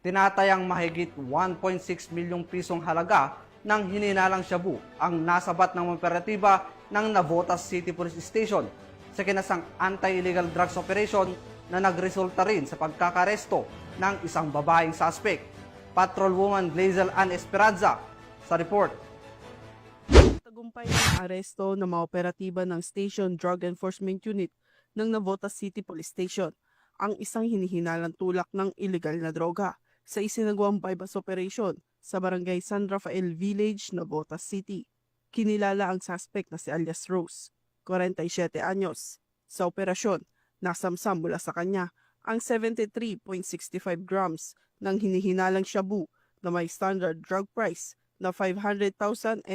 Tinatayang mahigit 1.6 milyong pisong halaga ng hininalang shabu ang nasabat ng operatiba ng Navotas City Police Station sa kinasang anti-illegal drugs operation na nagresulta rin sa pagkakaresto ng isang babaeng suspect. Patrolwoman Glazel Ann Esperanza sa report. Tagumpay ng aresto ng mga operatiba ng Station Drug Enforcement Unit ng Navotas City Police Station ang isang hinihinalang tulak ng illegal na droga sa isinagawang bypass operation sa barangay San Rafael Village, Navotas City. Kinilala ang suspect na si alias Rose, 47 anyos. Sa operasyon, nasamsam mula sa kanya ang 73.65 grams ng hinihinalang shabu na may standard drug price na 500,820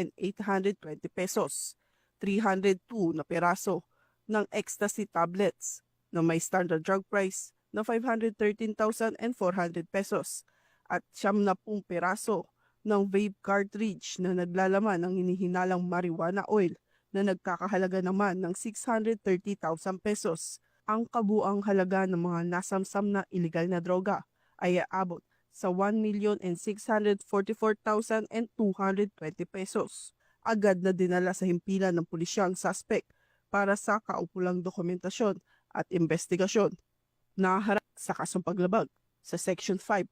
pesos, 302 na peraso ng ecstasy tablets na may standard drug price na 513,400 pesos at 70 peraso ng vape cartridge na naglalaman ng hinihinalang marijuana oil na nagkakahalaga naman ng 630,000 pesos. Ang kabuang halaga ng mga nasamsam na illegal na droga ay aabot sa 1,644,220 pesos. Agad na dinala sa himpilan ng pulisya ang suspect para sa kaukulang dokumentasyon at investigasyon. Naharap sa kasong paglabag sa Section 5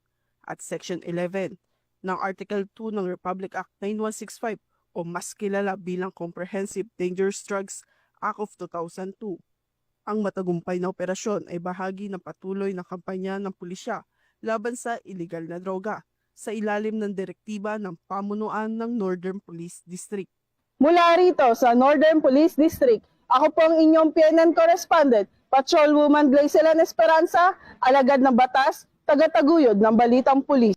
at Section 11 ng Article 2 ng Republic Act 9165 o mas kilala bilang Comprehensive Dangerous Drugs Act of 2002. Ang matagumpay na operasyon ay bahagi ng patuloy na kampanya ng pulisya laban sa illegal na droga sa ilalim ng direktiba ng pamunuan ng Northern Police District. Mula rito sa Northern Police District, ako po ang inyong PNN correspondent, Patrolwoman Glazel Ann Esperanza, alagad ng batas, tagataguyod ng Balitang Pulis.